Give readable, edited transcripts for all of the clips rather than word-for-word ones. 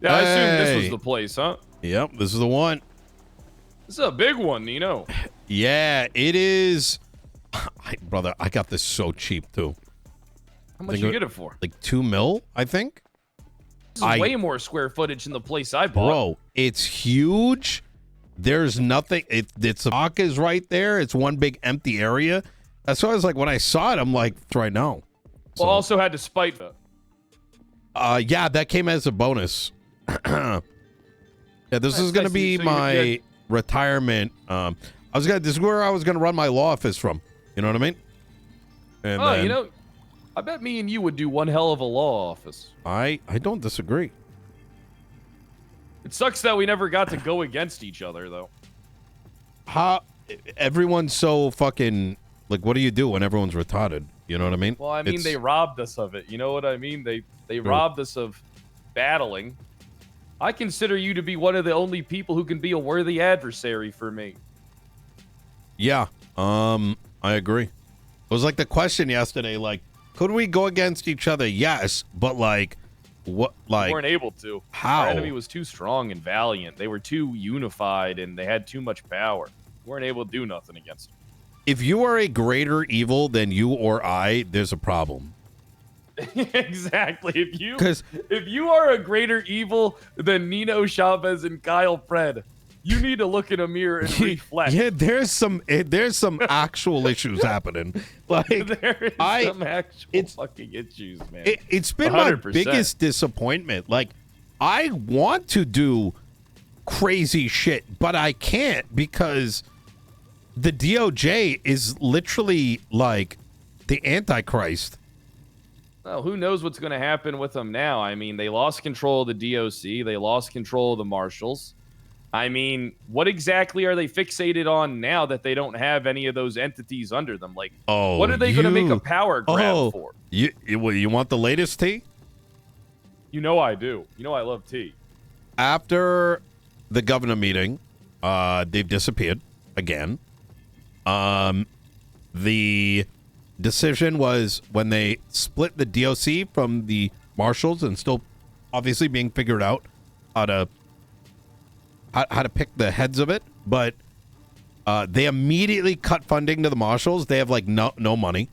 Yeah, I assume this was the place, huh? Yep, this is the one. This is a big one, Nino. Yeah, it is. Brother, I got this so cheap too. How much you get it for? Like $2 million, I think. This is way more square footage than the place I bought. Bro, it's huge. There's nothing. Its dock is right there. It's one big empty area. That's why I was like, when I saw it, I'm like, it's right now. So, Well, also had to spite that. yeah, that came as a bonus. Yeah, this is gonna be my retirement. This is where I was gonna run my law office from. You know what I mean? And then, you know, I bet me and you would do one hell of a law office. I don't disagree. It sucks that we never got to go against each other, though. How everyone's so fucking like, what do you do when everyone's retarded? You know what I mean? Well, I mean, they robbed us of it. You know what I mean? They robbed us of battling. I consider you to be one of the only people who can be a worthy adversary for me. Yeah, I agree. It was like the question yesterday, like, could we go against each other? Yes, but like, what? Like, we weren't able to. How? Our enemy was too strong and valiant. They were too unified and they had too much power. We weren't able to do nothing against them. If you are a greater evil than you or I, there's a problem. Exactly. If you are a greater evil than Nino, Chavez, and Kyle Fred, you need to look in a mirror and reflect. Yeah, there's some actual issues happening. Like there is some actual fucking issues, man. It's been 100%. My biggest disappointment. Like, I want to do crazy shit, but I can't because the DOJ is literally like the Antichrist. Well, who knows what's going to happen with them now? I mean, they lost control of the DOC. They lost control of the Marshals. I mean, what exactly are they fixated on now that they don't have any of those entities under them? Like, what are they going to make a power grab for? You want the latest tea? You know I do. You know I love tea. After the governor meeting, they've disappeared again. The decision was when they split the DOC from the Marshals, and still obviously being figured out how to pick the heads of it, but they immediately cut funding to the Marshals. They have like no money.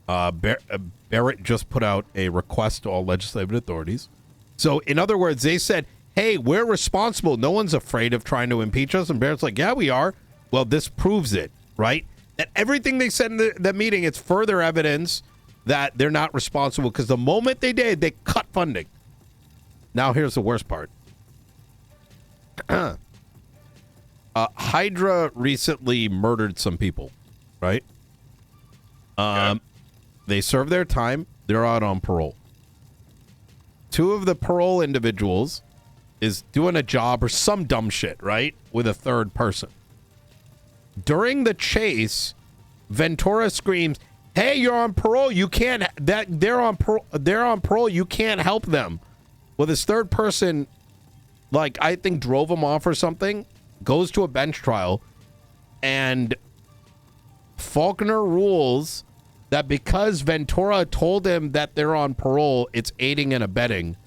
Barrett just put out a request to all legislative authorities. So in other words, they said, hey, we're responsible. No one's afraid of trying to impeach us. And Barrett's like, yeah, we are. Well, this proves it, right? That everything they said in that meeting, it's further evidence that they're not responsible, because the moment they did, they cut funding. Now, here's the worst part. Hydra recently murdered some people, right? They served their time. They're out on parole. Two of the parole individuals is doing a job or some dumb shit, right? With a third person. During the chase, Ventura screams, hey, you're on parole. You can't, they're on parole. You can't help them. Well, this third person, like, I think drove him off or something, goes to a bench trial, and Faulkner rules that because Ventura told him that they're on parole, it's aiding and abetting.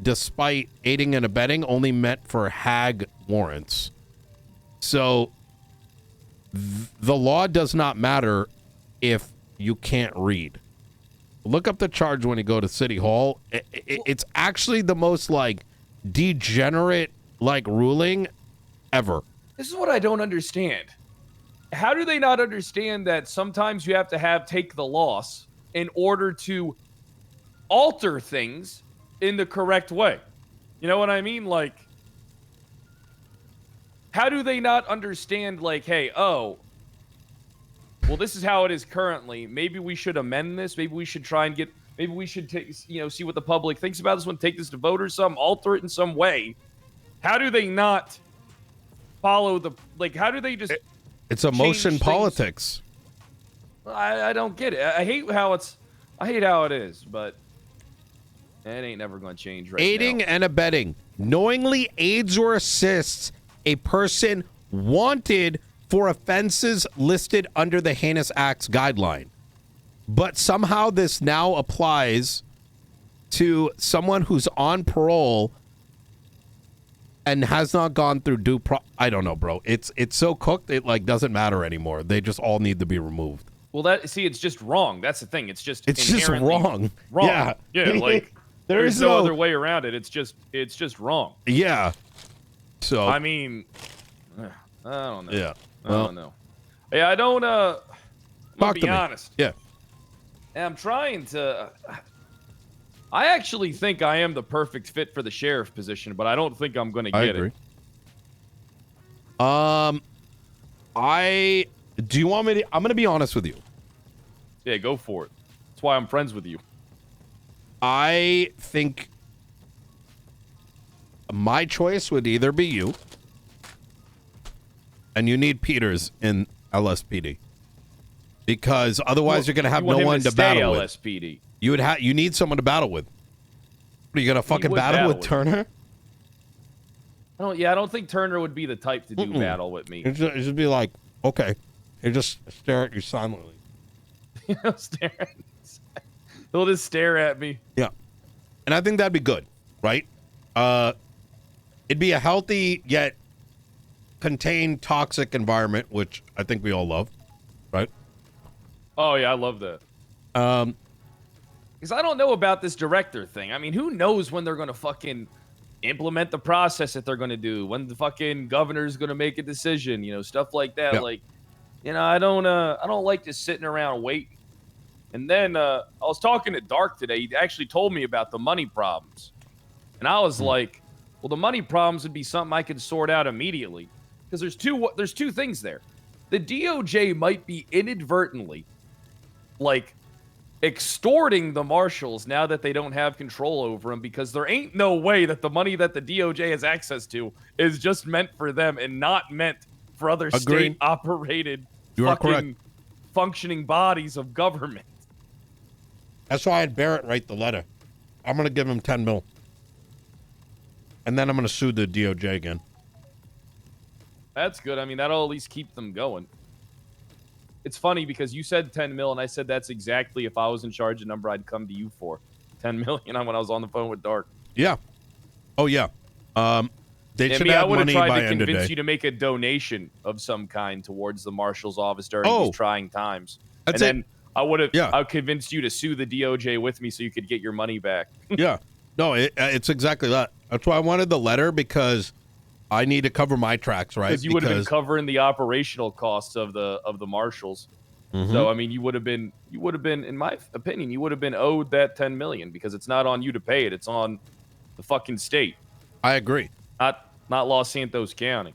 Despite aiding and abetting only meant for Hag warrants. So the law does not matter if you can't read. Look up the charge when you go to City Hall. It's actually the most like degenerate like ruling ever. This is what I don't understand. How do they not understand that sometimes you have to take the loss in order to alter things in the correct way? You know what I mean? Like, how do they not understand, like, hey, oh, well, this is how it is currently. Maybe we should amend this. Maybe we should try and maybe we should take, see what the public thinks about this one, take this to vote or something, alter it in some way. How do they not follow how do they just... It's emotion politics. I don't get it. I hate how it is, but it ain't never going to change right now. Aiding and abetting. Knowingly aids or assists a person wanted for offenses listed under the Heinous Acts guideline. But somehow this now applies to someone who's on parole and has not gone through I don't know, bro. It's so cooked, it like doesn't matter anymore. They just all need to be removed. Well, it's just wrong. That's the thing. It's just wrong. Yeah. Yeah, like there's no other way around it. It's just wrong. Yeah. So I mean, I don't know. Yeah. I don't know. Yeah, I don't I'm gonna be honest. Yeah. And I'm trying to I actually think I am the perfect fit for the sheriff position, but I don't think I'm going to get it. Do you want me to? I'm going to be honest with you. Yeah, go for it. That's why I'm friends with you. I think my choice would either be you, and you need Peters in LSPD, because otherwise you're going to have no one to battle with. LSPD. You need someone to battle with. Are you going to fucking battle with Turner? I don't think Turner would be the type to do battle with me. It'd just be like, okay, he'll just stare at you silently. He'll just stare at me. Yeah. And I think that'd be good, right? It'd be a healthy yet contained toxic environment, which I think we all love, right? Oh, yeah, I love that. Because I don't know about this director thing. I mean, who knows when they're going to fucking implement the process that they're going to do, when the fucking governor's going to make a decision, stuff like that. Yeah. Like, I don't like just sitting around waiting. And then I was talking to Dark today. He actually told me about the money problems. And I was like, well, the money problems would be something I could sort out immediately. Because there's two things there. The DOJ might be inadvertently, like, extorting the marshals now that they don't have control over them, because there ain't no way that the money that the DOJ has access to is just meant for them and not meant for other state-operated functioning bodies of government. That's why I had Barrett write the letter. I'm going to give him 10 mil. And then I'm going to sue the DOJ again. That's good. I mean, that'll at least keep them going. It's funny because you said 10 mil, and I said that's exactly, if I was in charge, the number I'd come to you for. 10 million when I was on the phone with Dark. Yeah. Oh, yeah. They should have I would have money tried by to end of convince day. you to make a donation of some kind towards the marshal's office during these trying times. Then I would have I convinced you to sue the DOJ with me so you could get your money back. Yeah. No, it's exactly that. That's why I wanted the letter, because I need to cover my tracks, right? Because you would have been covering the operational costs of the marshals. Mm-hmm. So I mean, you would have been, in my opinion, you would have been owed that 10 million, because it's not on you to pay it; it's on the fucking state. I agree. Not Los Santos County.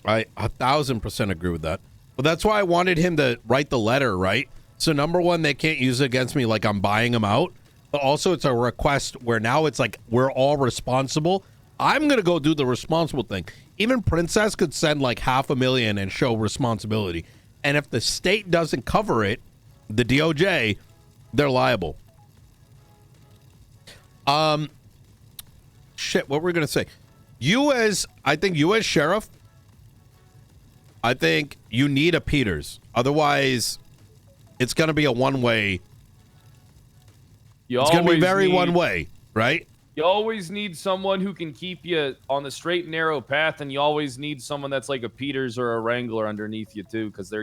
I 1,000% agree with that. But that's why I wanted him to write the letter, right? So number one, they can't use it against me like I'm buying them out. But also, it's a request where now it's like we're all responsible. I'm going to go do the responsible thing. Even Princess could send like $500,000 and show responsibility. And if the state doesn't cover it, the DOJ, they're liable. Shit, what were we going to say? I think you as sheriff, I think you need a Peters. Otherwise, it's going to be a one-way. It's going to be very one-way, right? You always need someone who can keep you on the straight and narrow path, and you always need someone that's like a Peters or a Wrangler underneath you too, because they're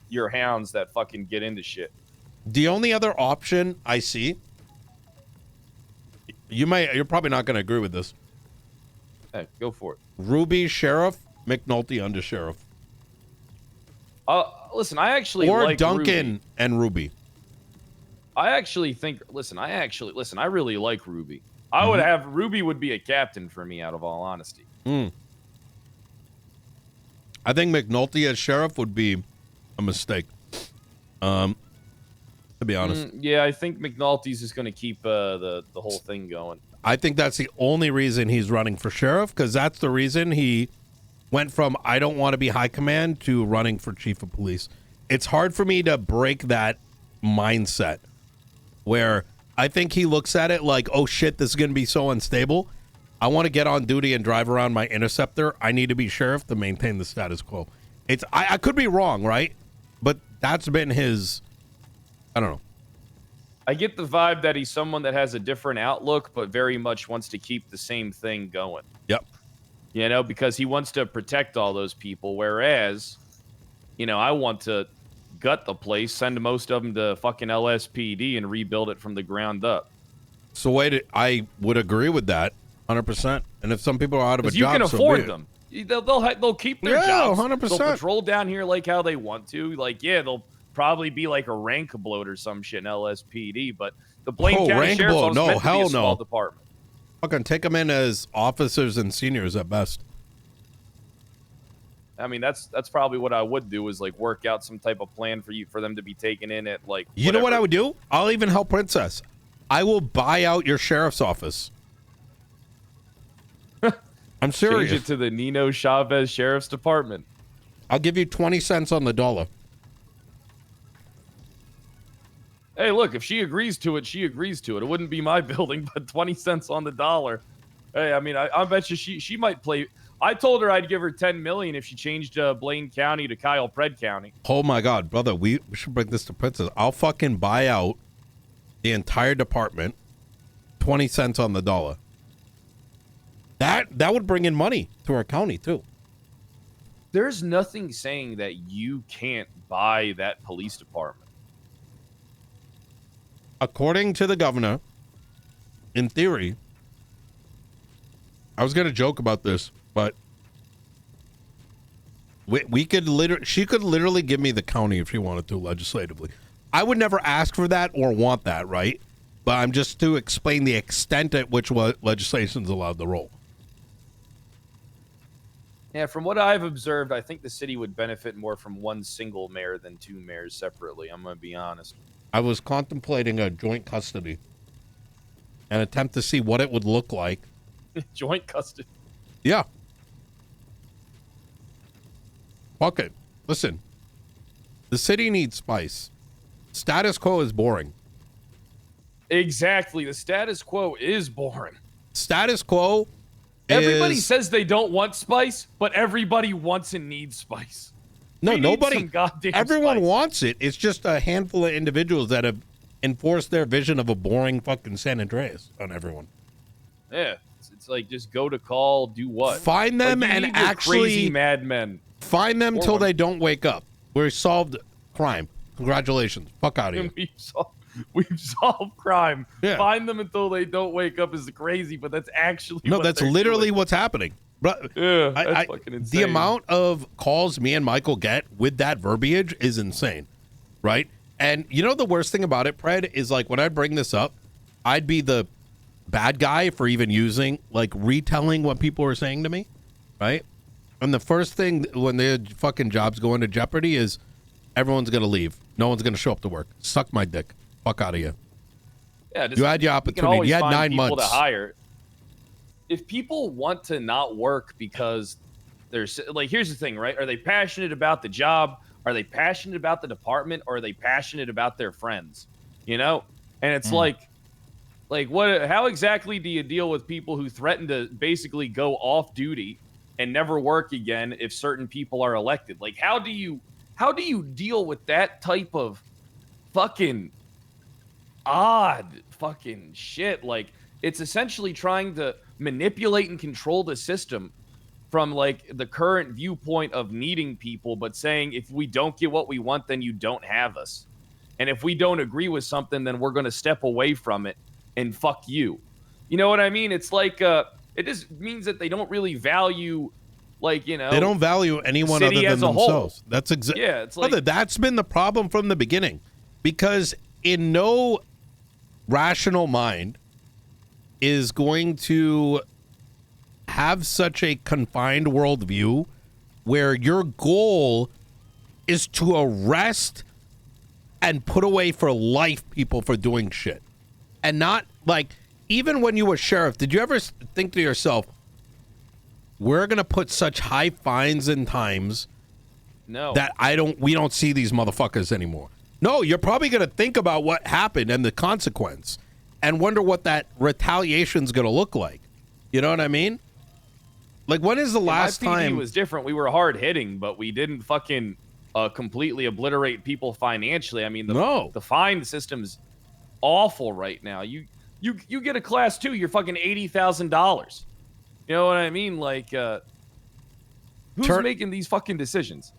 your hounds that fucking get into shit. The only other option I see, you're probably not going to agree with this. Hey, go for it. Ruby sheriff, McNulty under sheriff. Listen, I actually or like Duncan Ruby. And Ruby. I actually think. Listen, I really like Ruby. I would have Ruby would be a captain for me, out of all honesty. I think McNulty as sheriff would be a mistake. To be honest. Yeah, I think McNulty's just going to keep the whole thing going. I think that's the only reason he's running for sheriff, because that's the reason he went from I don't want to be high command to running for chief of police. It's hard for me to break that mindset where I think he looks at it like, oh shit, this is going to be so unstable. I want to get on duty and drive around my Interceptor. I need to be sheriff to maintain the status quo. I could be wrong, right? But that's been his, I don't know. I get the vibe that he's someone that has a different outlook, but very much wants to keep the same thing going. Yep. You know, because he wants to protect all those people. Whereas, you know, I want to gut the place, send most of them to fucking LSPD and rebuild it from the ground up. So wait, I would agree with that 100%. And if some people are out of a job, you can afford so them. They'll keep their jobs. 100%. They'll patrol down here like how they want to. Like, yeah, they'll probably be like a rank bloat or some shit in LSPD. But the Blaine County rank Sheriff's bloat? Office No, meant to be hell a small no. department. Fucking take them in as officers and seniors at best. I mean, that's probably what I would do is like work out some type of plan for them to be taken in at like. You know what I would do? I'll even help Princess. I will buy out your sheriff's office. I'm serious. Change it to the Nino Chavez Sheriff's Department. I'll give you 20 cents on the dollar. Hey, look, if she agrees to it, she agrees to it. It wouldn't be my building, but 20 cents on the dollar. Hey, I mean, I bet you she might play. I told her I'd give her $10 million if she changed Blaine County to Kyle Pred County. Oh my God, brother, we should bring this to Princess. I'll fucking buy out the entire department, 20 cents on the dollar. That would bring in money to our county too. There's nothing saying that you can't buy that police department. According to the governor, in theory, I was going to joke about this, but we could she could literally give me the county if she wanted to legislatively. I would never ask for that or want that, right? But I'm just to explain the extent at which legislation is allowed to roll. Yeah, from what I've observed, I think the city would benefit more from one single mayor than two mayors separately. I'm going to be honest. I was contemplating a joint custody, an attempt to see what it would look like. Joint custody? Yeah. Fuck it. Listen, the city needs spice. Status quo is boring. Exactly. The status quo is boring. Status quo Everybody says they don't want spice, but everybody wants and needs spice. No, We need nobody. some goddamn Everyone spice. wants it. It's just a handful of individuals that have enforced their vision of a boring fucking San Andreas on everyone. Yeah, it's like just go to call, do what? Find them Like, you and need your actually crazy madmen. find them Or till one. they don't wake up. We solved crime. Congratulations. Fuck out of here. We've solved crime. Yeah. Find them until they don't wake up is crazy, but that's actually No, what that's they're literally doing. what's happening. Bro, Yeah, that's fucking insane. the amount of calls me and Michael get with that verbiage is insane, right? And you know the worst thing about it, Pred, is like when I bring this up, I'd be the bad guy for even using, like, retelling what people are saying to me, right? And the first thing when their fucking jobs go into jeopardy is everyone's going to leave. No one's going to show up to work. Suck my dick. Fuck out of here. Yeah, just, You had your can opportunity. always You had find 9 people months. to hire. If people want to not work because there's like, here's the thing, right? Are they passionate about the job? Are they passionate about the department? Or are they passionate about their friends? You know? And it's like what? How exactly do you deal with people who threaten to basically go off duty and never work again if certain people are elected? Like, how do you deal with that type of fucking odd fucking shit? Like, it's essentially trying to manipulate and control the system from like the current viewpoint of needing people, but saying if we don't get what we want, then you don't have us. And if we don't agree with something, then we're going to step away from it and fuck you. You know what I mean? It's like, it just means that they don't really value, like, you know, They don't value anyone city other than as a whole. themselves. That's exactly. Yeah, it's like, Brother, that's been the problem from the beginning, because in no rational mind is going to have such a confined worldview where your goal is to arrest and put away for life people for doing shit. And not like, even when you were sheriff, did you ever think to yourself, we're going to put such high fines and times no. that we don't see these motherfuckers anymore? No, you're probably going to think about what happened and the consequence and wonder what that retaliation's going to look like. You know what I mean? Like, when is the last my PD time? was different. We were hard hitting, but we didn't fucking completely obliterate people financially. I mean, the fine systems awful right now. You get a class 2, you're fucking $80,000. You know what I mean? Like, who's making these fucking decisions?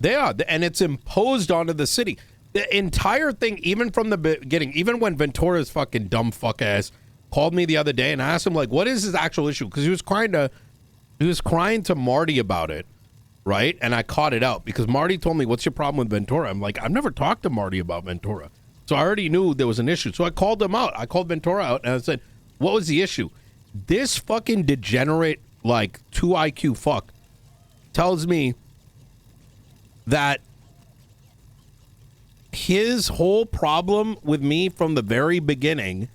They are, and it's imposed onto the city. The entire thing, even from the beginning, even when Ventura's fucking dumb fuck ass called me the other day and I asked him, like, what is his actual issue? Because he was crying to Marty about it, right? And I caught it out because Marty told me, what's your problem with Ventura? I'm like, I've never talked to Marty about Ventura. So I already knew there was an issue. So I called him out. I called Ventura out and I said, what was the issue? This fucking degenerate, like, 2 IQ fuck tells me that his whole problem with me from the very beginning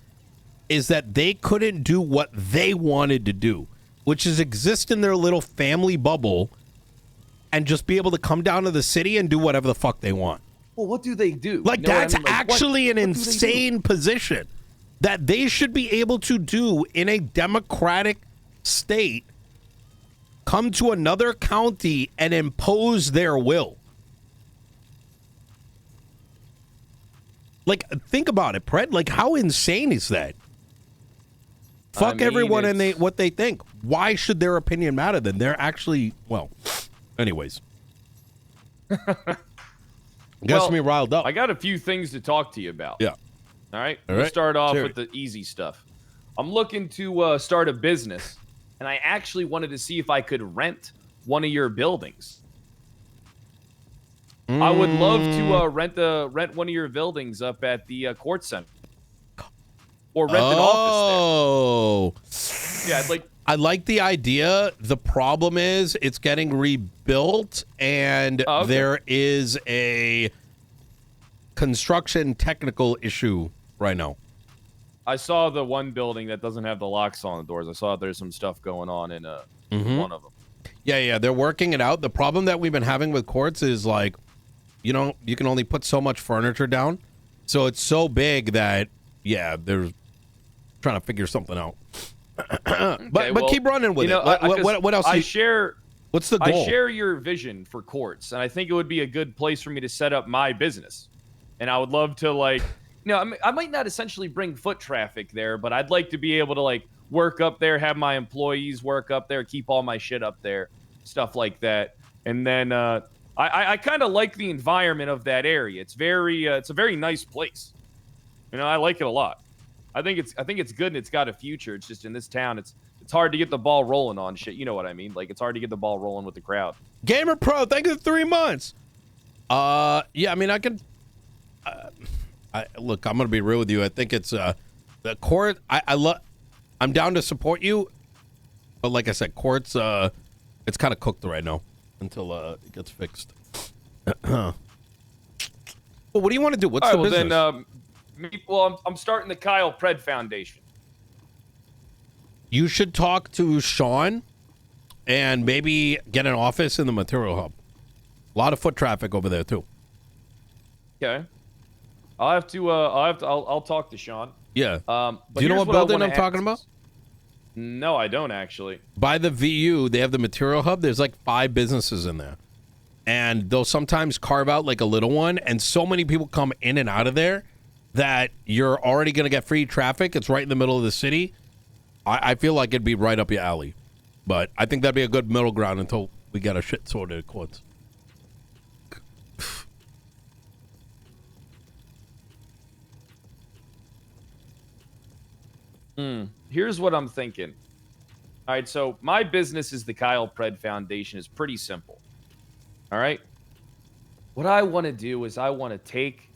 is that they couldn't do what they wanted to do, which is exist in their little family bubble and just be able to come down to the city and do whatever the fuck they want. Well, what do they do? Like, you know that's I mean? Like, actually an insane position that they should be able to do in a democratic state. Come to another county and impose their will. Like, think about it, Pred. Like, how insane is that? Fuck everyone and what they think. Why should their opinion matter then? They're actually, well, anyways. Gets me riled up. I got a few things to talk to you about. Yeah. All right? Let's start off with the easy stuff. I'm looking to start a business, and I actually wanted to see if I could rent one of your buildings. I would love to rent one of your buildings up at the court center, or rent an office there. Yeah, I like the idea. The problem is it's getting rebuilt, and there is a construction technical issue right now. I saw the one building that doesn't have the locks on the doors. I saw there's some stuff going on in one of them. Yeah, they're working it out. The problem that we've been having with courts is, like, you know, you can only put so much furniture down. So it's so big that, yeah, they're trying to figure something out. But keep running with it. What else? What's the goal? I share your vision for courts, and I think it would be a good place for me to set up my business. And I would love to, like, you know, I might not essentially bring foot traffic there, but I'd like to be able to, like, work up there, have my employees work up there, keep all my shit up there, stuff like that. And then I kind of like the environment of that area. It's a very nice place. You know, I like it a lot. I think it's good and it's got a future. It's just in this town, it's hard to get the ball rolling on shit. You know what I mean? Like, it's hard to get the ball rolling with the crowd. Gamer Pro, thank you for 3 months. Yeah, I mean, I can. Look, I'm gonna be real with you. I think it's the court. I'm down to support you, but like I said, courts. It's kind of cooked right now until it gets fixed. Well, what do you want to do? What's the business? Then, I'm starting the Kyle Pred Foundation. You should talk to Sean and maybe get an office in the material hub. A lot of foot traffic over there too. Okay. I'll talk to Sean. Yeah. But do you know what building I'm talking about? No, I don't actually. By the VU, they have the material hub. There's like 5 businesses in there. And they'll sometimes carve out like a little one. And so many people come in and out of there that you're already going to get free traffic. It's right in the middle of the city. I feel like it'd be right up your alley. But I think that'd be a good middle ground until we get a shit sorted at courts. Here's what I'm thinking. All right, so my business is the Kyle Pred Foundation. It's pretty simple. All right? What I want to do is I want to take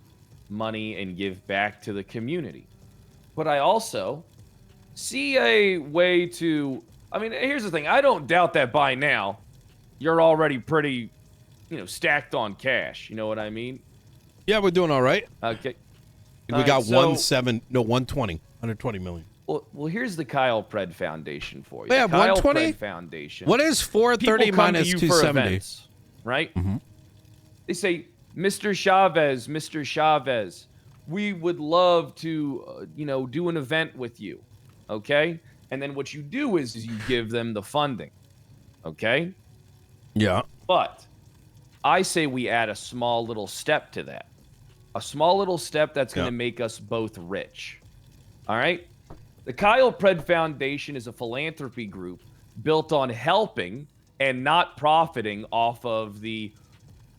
money and give back to the community. But I also see a way to... I mean, here's the thing. I don't doubt that by now you're already pretty, stacked on cash. You know what I mean? Yeah, we're doing all right. Okay. We got 120 million. Well, here's the Kyle Pred Foundation for you. Yeah, the Kyle 120? Pred Foundation. What is 430 minus 270? Events, right? Mm-hmm. They say, Mr. Chavez, we would love to, do an event with you, okay? And then what you do is you give them the funding, okay? Yeah. But I say we add a small little step to that. A small little step that's going to make us both rich. All right? The Kyle Pred Foundation is a philanthropy group built on helping and not profiting off of the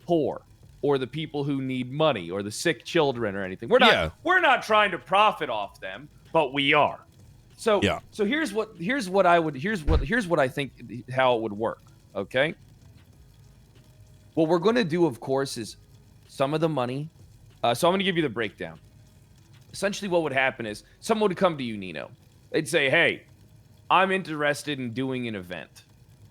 poor or the people who need money or the sick children or anything. We're not trying to profit off them, but we are. So here's what I think how it would work, okay? What we're going to do, of course, is some of the money. So I'm going to give you the breakdown. Essentially what would happen is someone would come to you, Nino. They'd say, hey, I'm interested in doing an event.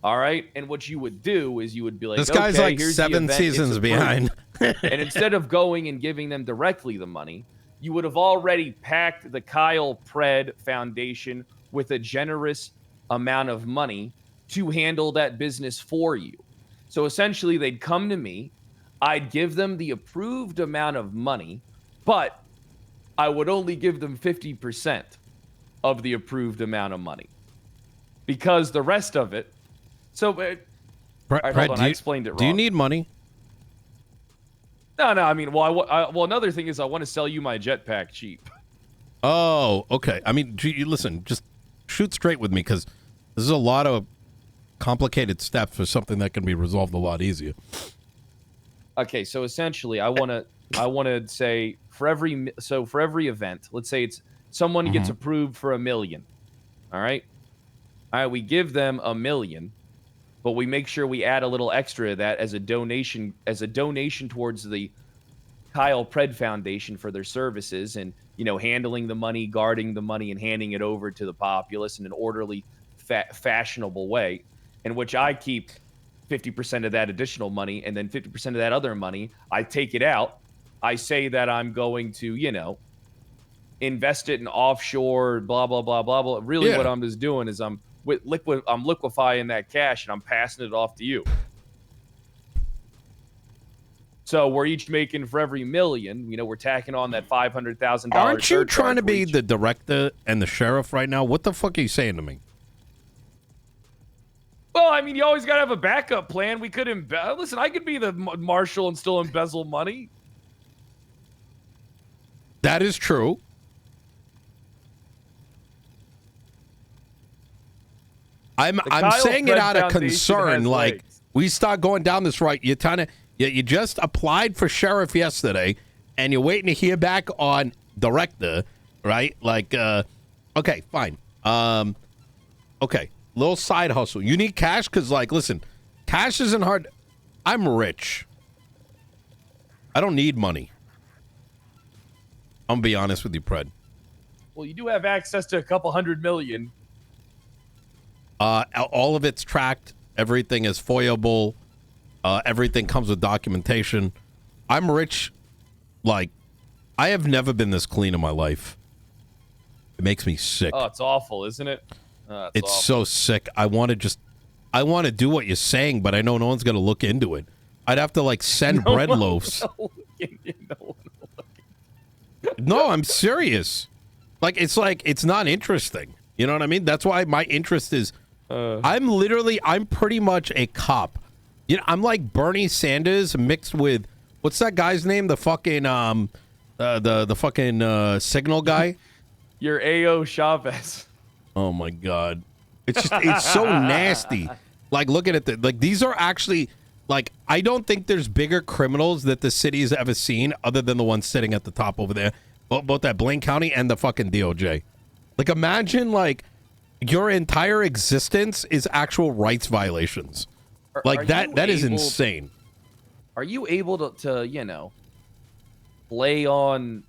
All right? And what you would do is you would be like, this guy's okay, like here's 7 seasons behind. And instead of going and giving them directly the money, you would have already packed the Kyle Pred Foundation with a generous amount of money to handle that business for you. So essentially, they'd come to me. I'd give them the approved amount of money, but I would only give them 50% of the approved amount of money because the rest of it. So, all right, hold on, I explained it wrong. Do you need money? No. I mean, well, another thing is I want to sell you my jetpack cheap. Oh, okay. I mean, listen, just shoot straight with me because this is a lot of complicated steps for something that can be resolved a lot easier. Okay, so essentially, I want to say for every event, let's say it's someone gets approved for $1 million. All right, we give them $1 million, but we make sure we add a little extra of that as a donation towards the Kyle Pred Foundation for their services and handling the money, guarding the money, and handing it over to the populace in an orderly, fashionable way, in which I keep 50% of that additional money, and then 50% of that other money, I take it out. I say that I'm going to, invest it in offshore, blah, blah, blah, blah, blah. Really what I'm just doing is I'm liquefying that cash and I'm passing it off to you. So we're each making for every $1 million, we're tacking on that $500,000. Aren't you trying to be the director and the sheriff right now? What the fuck are you saying to me? Well, I mean, you always got to have a backup plan. We could listen, I could be the marshal and still embezzle money. That is true. I'm saying it out of concern. Like, we start going down this right. You just applied for sheriff yesterday, and you're waiting to hear back on director, right? Like, okay, fine. Okay. Little side hustle. You need cash? Because, listen, cash isn't hard. I'm rich. I don't need money. I'm going to be honest with you, Pred. Well, you do have access to a couple $100 million. All of it's tracked. Everything is foiable. Everything comes with documentation. I'm rich. I have never been this clean in my life. It makes me sick. Oh, it's awful, isn't it? It's awful. So sick. I want to do what you're saying, but I know no one's going to look into it. I'd have to send bread loaves. No, I'm serious. It's not interesting. You know what I mean? That's why my interest is I'm pretty much a cop. I'm like Bernie Sanders mixed with what's that guy's name? The fucking the fucking signal guy. You're A.O. Chavez. Oh my God. It's so nasty. Looking at these are actually I don't think there's bigger criminals that the city has ever seen other than the ones sitting at the top over there. Both at Blaine County and the fucking DOJ. Imagine your entire existence is actual rights violations. That is insane. Are you able to play on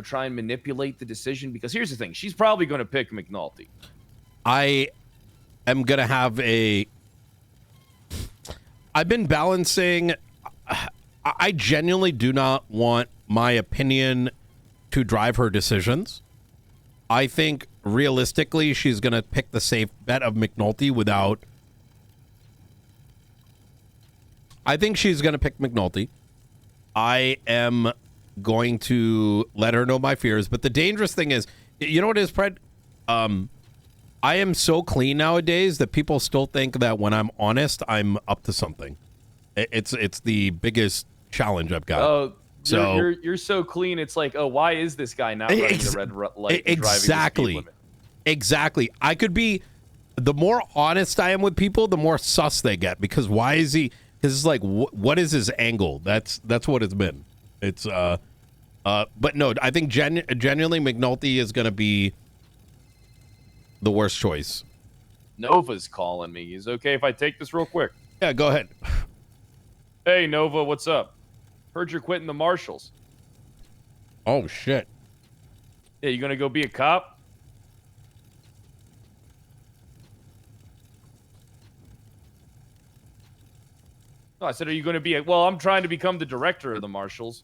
try and manipulate the decision? Because here's the thing. She's probably going to pick McNulty. I am going to have I've been balancing. I genuinely do not want my opinion to drive her decisions. I think realistically she's going to pick the safe bet of McNulty without. I think she's going to pick McNulty. I am going to let her know my fears. But the dangerous thing is, you know what it is, Fred? I am so clean nowadays that people still think that when I'm honest, I'm up to something. It's the biggest challenge I've got. So you're so clean. It's like, oh, why is this guy not running the red light? And exactly. driving the speed limit? Exactly. I could be. The more honest I am with people, the more sus they get. Because why is he? Because it's like, what is his angle? That's what it's been. It's but no, I think genuinely McNulty is going to be the worst choice. Nova's calling me. Is it okay if I take this real quick? Yeah, go ahead. Hey, Nova, what's up? Heard you're quitting the Marshals. Oh shit. Yeah, you gonna go be a cop? No, I said, are you gonna be well, I'm trying to become the director of the Marshals.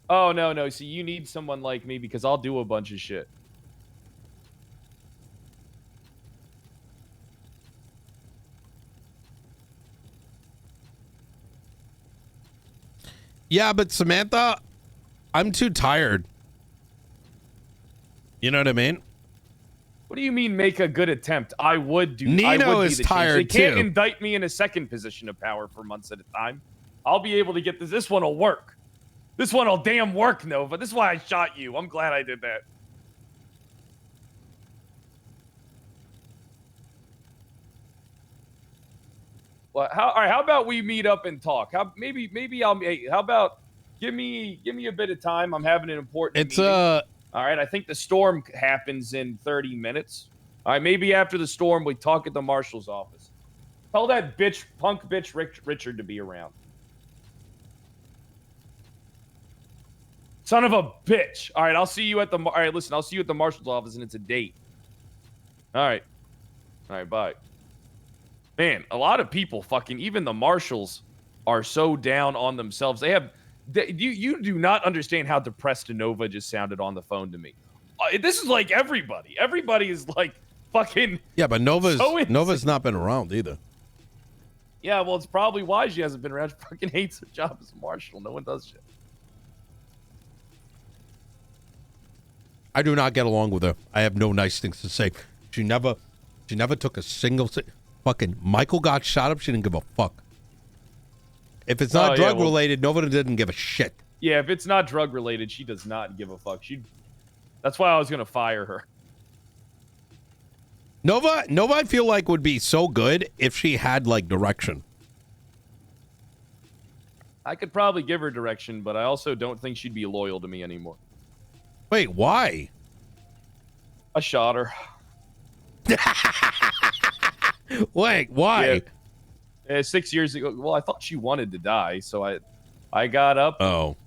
Oh, no. See, you need someone like me because I'll do a bunch of shit. Yeah, but Samantha, I'm too tired. You know what I mean? What do you mean make a good attempt? I would do. Nino is the tired change. They can't too. indict me in a second position of power for months at a time. I'll be able to get this. This one will work. This one will damn work, Nova. This is why I shot you. I'm glad I did that. Well, all right. How about we meet up and talk? Maybe I'll. Hey, how about give me a bit of time? I'm having an important. It's meeting. All right. I think the storm happens in 30 minutes. All right. Maybe after the storm, we talk at the Marshal's office. Tell that punk bitch Richard to be around. Son of a bitch. All right. I'll see you at the. All right. Listen. I'll see you at the Marshal's office, and it's a date. All right. All right. Bye. Man, a lot of people even the Marshals are so down on themselves. You do not understand how depressed Nova just sounded on the phone to me. This is like everybody. Everybody is like fucking. Yeah, but Nova's not been around either. Yeah, well, it's probably why she hasn't been around. She fucking hates her job as a Marshal. No one does shit. I do not get along with her. I have no nice things to say. She never took a single. Fucking Michael got shot up. She didn't give a fuck. If it's not drug related, nobody didn't give a shit. Yeah, if it's not drug related, she does not give a fuck. That's why I was gonna fire her. Nova, I feel like would be so good if she had like direction. I could probably give her direction, but I also don't think she'd be loyal to me anymore. Wait, why? I shot her. Wait, why? Yeah. 6 years ago. Well, I thought she wanted to die, so I got up. Oh.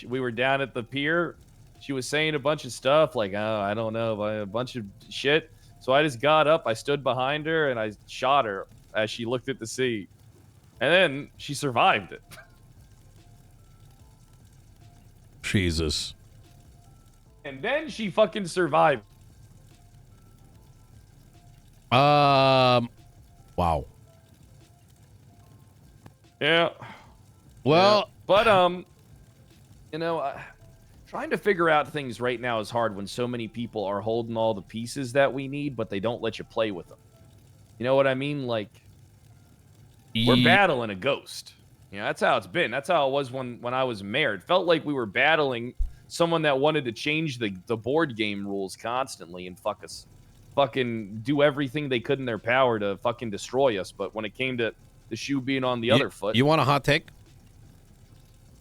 We were down at the pier. She was saying a bunch of stuff like, oh, I don't know, a bunch of shit. So I just got up, I stood behind her, and I shot her as she looked at the sea. And then she survived it. Jesus. And then she fucking survived. Wow. Yeah. Well, yeah. But trying to figure out things right now is hard when so many people are holding all the pieces that we need, but they don't let you play with them. You know what I mean? Like, we're battling a ghost. You know, that's how it's been. That's how it was when I was mayor. It felt like we were battling someone that wanted to change the board game rules constantly and fucking do everything they could in their power to fucking destroy us. But when it came to the shoe being on the other foot. You want a hot take?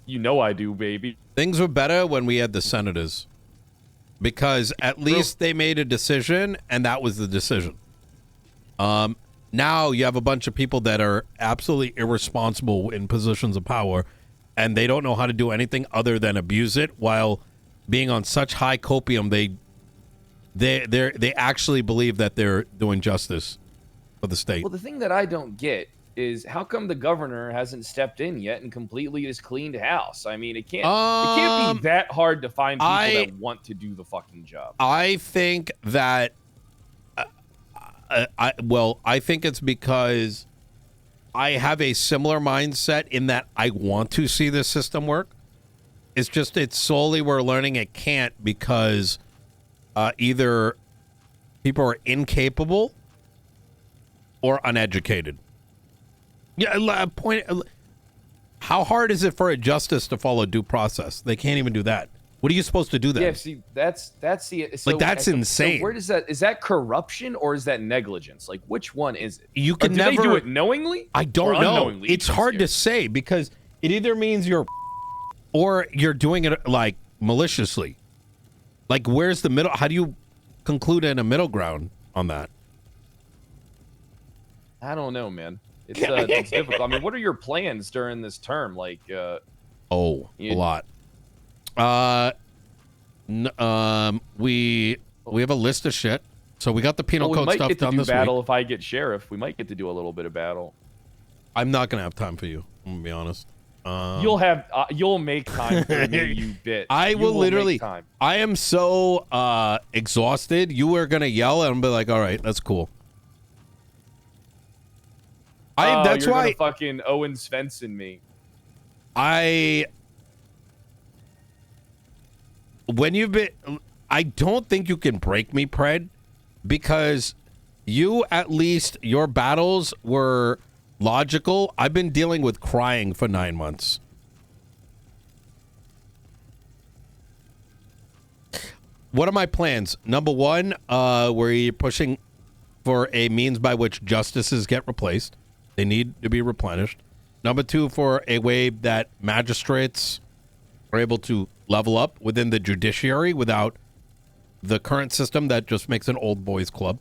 You know I do, baby. Things were better when we had the senators. Because at least they made a decision, and that was the decision. Now you have a bunch of people that are absolutely irresponsible in positions of power, and they don't know how to do anything other than abuse it, while being on such high copium, they actually believe that they're doing justice for the state. Well, the thing that I don't get is how come the governor hasn't stepped in yet and completely just cleaned house? I mean, it can't be that hard to find people that want to do the fucking job. I think that I think it's because I have a similar mindset in that I want to see the system work. It's just it's slowly we're learning it can't because either people are incapable or uneducated. Yeah, How hard is it for a justice to follow due process? They can't even do that. What are you supposed to do then? Yeah, see, that's the so, like that's insane. So where does that is that corruption or is that negligence? Like which one is it? You can do never they do it knowingly? I don't know. Unknowingly? It's hard to say because it either means you're or you're doing it like maliciously. Like where's the middle? How do you conclude in a middle ground on that? I don't know, man. It's difficult. I mean, what are your plans during this term? Like, a lot. We have a list of shit. So we got the penal code stuff done this battle week. If I get sheriff, we might get to do a little bit of battle. I'm not gonna have time for you. I'm gonna be honest. You'll make time for me, you bitch. I will literally. I am so exhausted. You are gonna yell and I'm be like, all right, that's cool. That's you're why gonna fucking Owen Svensson me. When you've been, I don't think you can break me, Pred, because you at least your battles were logical. I've been dealing with crying for 9 months. What are my plans? Number one, we're pushing for a means by which justices get replaced. They need to be replenished. Number two, for a way that magistrates are able to level up within the judiciary without the current system that just makes an old boys club.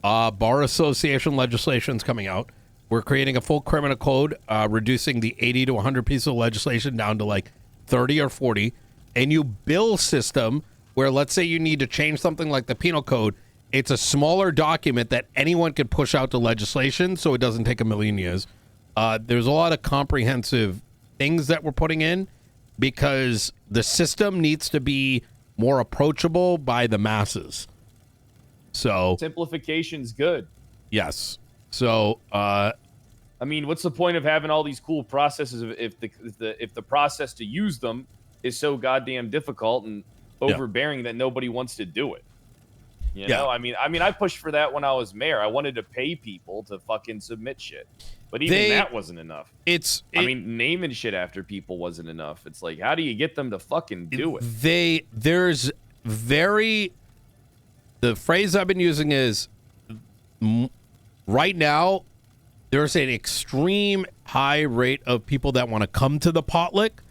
Bar association legislation is coming out. We're creating a full criminal code, reducing the 80 to 100 pieces of legislation down to like 30 or 40. A new bill system where, let's say you need to change something like the penal code, it's a smaller document that anyone could push out to legislation so it doesn't take a million years. There's a lot of comprehensive things that we're putting in because the system needs to be more approachable by the masses. So simplification's good. Yes. So I mean, what's the point of having all these cool processes if the process to use them is so goddamn difficult and overbearing that nobody wants to do it? You know, I mean, I pushed for that when I was mayor. I wanted to pay people to fucking submit shit, but even that wasn't enough. I mean, naming shit after people wasn't enough. It's like, how do you get them to fucking do it? The phrase I've been using is right now, there's an extreme high rate of people that want to come to the potluck,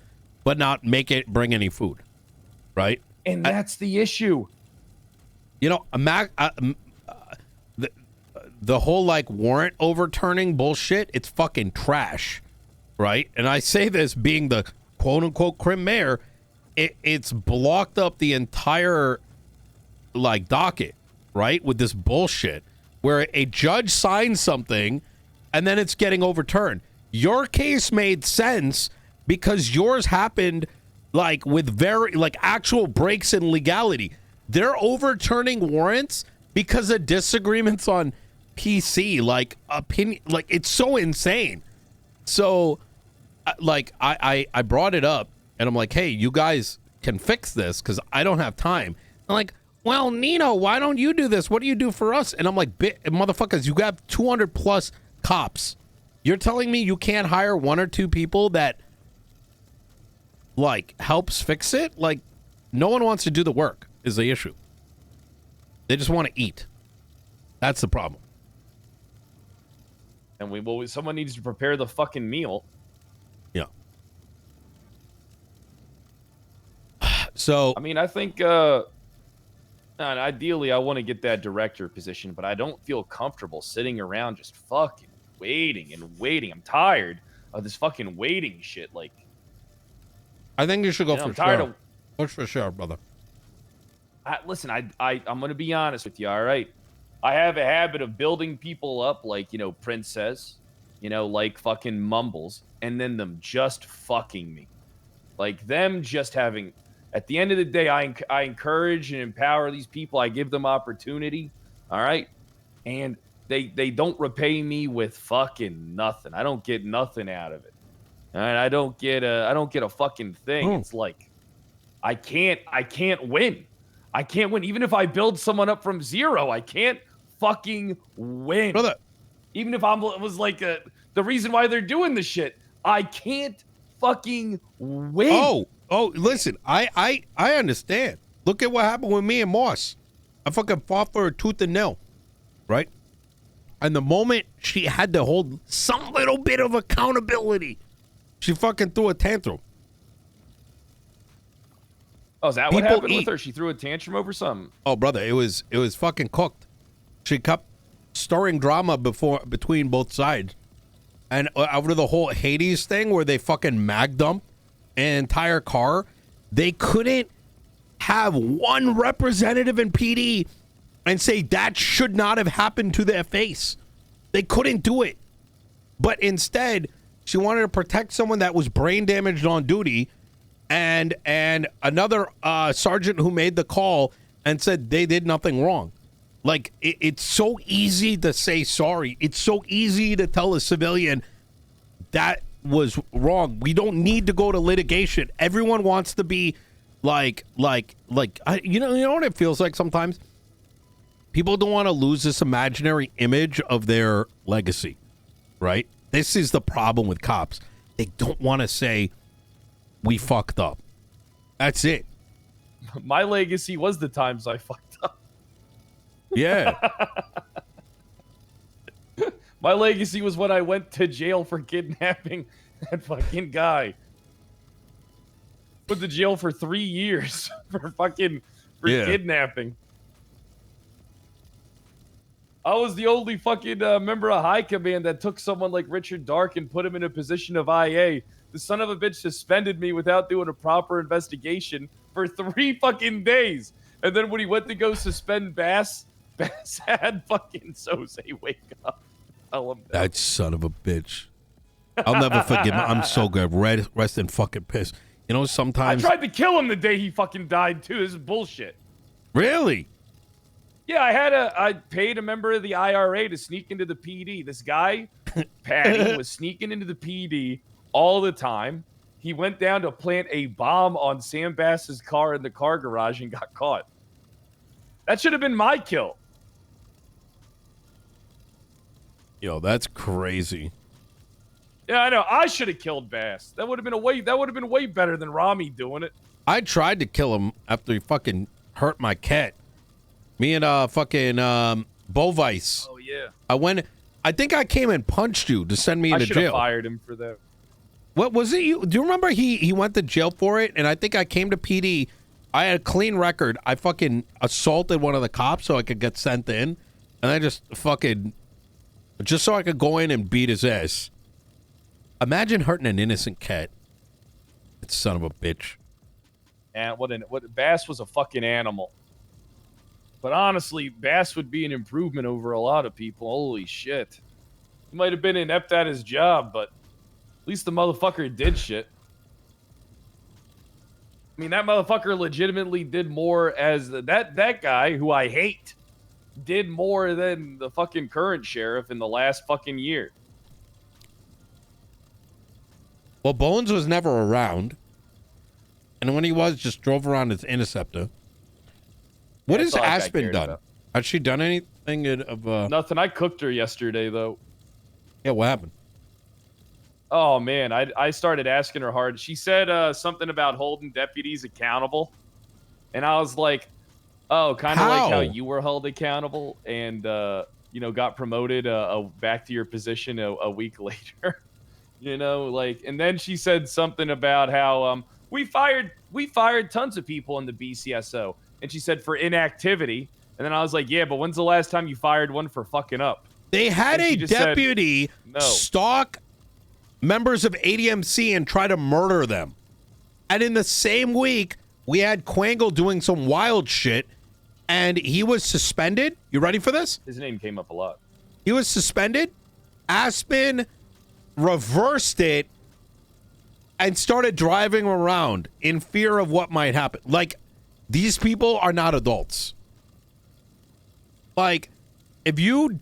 but not bring any food, right? And that's the issue. You know, the whole like warrant overturning bullshit, it's fucking trash, right? And I say this being the quote unquote crim mayor, it's blocked up the entire like docket, right? With this bullshit where a judge signs something and then it's getting overturned. Your case made sense because yours happened like with actual breaks in legality. They're overturning warrants because of disagreements on PC, like opinion, like it's so insane. So, like I brought it up, and I'm like, hey, you guys can fix this because I don't have time. I'm like, well, Nino, why don't you do this? What do you do for us? And I'm like, motherfuckers, you got 200 plus cops. You're telling me you can't hire one or two people that like helps fix it? Like, no one wants to do the work. Is the issue. They just want to eat. That's the problem. And someone needs to prepare the fucking meal. Yeah. So I mean, I think ideally I want to get that director position, but I don't feel comfortable sitting around just fucking waiting and waiting. I'm tired of this fucking waiting shit. Like, I think you should go for sure. Push for sure, brother. Listen, I'm going to be honest with you, all right? I have a habit of building people up like, you know, Prince says, you know, like fucking mumbles, and then them just fucking me. Like them just having, at the end of the day, I encourage and empower these people. I give them opportunity, all right? And they don't repay me with fucking nothing. I don't get nothing out of it. All right? I don't get a fucking thing. It's like, I can't win. I can't win. Even if I build someone up from zero, I can't fucking win. Brother. Even if I was like the reason why they're doing this shit, I can't fucking win. Listen, I understand. Look at what happened with me and Moss. I fucking fought for a tooth and nail, right? And the moment she had to hold some little bit of accountability, she fucking threw a tantrum. Oh, is that what happened with her? She threw a tantrum over something? Oh, brother, it was fucking cooked. She kept stirring drama between both sides. And over the whole Hades thing where they fucking mag dumped an entire car, they couldn't have one representative in PD and say that should not have happened to their face. They couldn't do it. But instead, she wanted to protect someone that was brain damaged on duty, and another sergeant who made the call and said they did nothing wrong. Like, it's so easy to say sorry. It's so easy to tell a civilian that was wrong. We don't need to go to litigation. Everyone wants to be you know what it feels like sometimes? People don't want to lose this imaginary image of their legacy, right? This is the problem with cops. They don't want to say, we fucked up. That's it. My legacy was the times I fucked up. Yeah. My legacy was when I went to jail for kidnapping that fucking guy. Went to jail for 3 years for kidnapping. I was the only fucking member of high command that took someone like Richard Dark and put him in a position of IA. The son of a bitch suspended me without doing a proper investigation for 3 fucking days. And then when he went to go suspend Bass had fucking Soze wake up. Tell him that son of a bitch. I'll never forgive him. I'm so good. Rest in fucking piss. You know, sometimes I tried to kill him the day he fucking died too. This is bullshit. Really? Yeah, I paid a member of the IRA to sneak into the PD. This guy, Patty, was sneaking into the PD all the time. He went down to plant a bomb on Sam Bass's car in the car garage and got caught. That should have been my kill. Yo, that's crazy. Yeah, I know. I should have killed Bass. That would have been way better than Rami doing it. I tried to kill him after he fucking hurt my cat. Me and fucking Bovice. Oh yeah. I think I came and punched you to send me into jail. I should have fired him for that. What was it? Do you remember he went to jail for it? And I think I came to PD. I had a clean record. I fucking assaulted one of the cops so I could get sent in, and I just so I could go in and beat his ass. Imagine hurting an innocent cat. That son of a bitch. And Bass was a fucking animal. But honestly, Bass would be an improvement over a lot of people. Holy shit. He might have been inept at his job, but at least the motherfucker did shit. I mean, that motherfucker legitimately did more as that guy, who I hate, did more than the fucking current sheriff in the last fucking year. Well, Bones was never around. And when he was, just drove around his Interceptor. What has Aspen done? About. Has she done anything of Nothing. I cooked her yesterday, though. Yeah, what happened? Oh, man. I started asking her hard. She said something about holding deputies accountable. And I was like, oh, kind of like how you were held accountable and, got promoted back to your position a week later. And then she said something about how we fired tons of people in the BCSO. And she said for inactivity. And then I was like, yeah, but when's the last time you fired one for fucking up? They had a deputy stalk members of ADMC and try to murder them. And in the same week, we had Quangle doing some wild shit, and he was suspended. You ready for this? His name came up a lot. He was suspended. Aspen reversed it and started driving around in fear of what might happen. Like, these people are not adults. Like, if you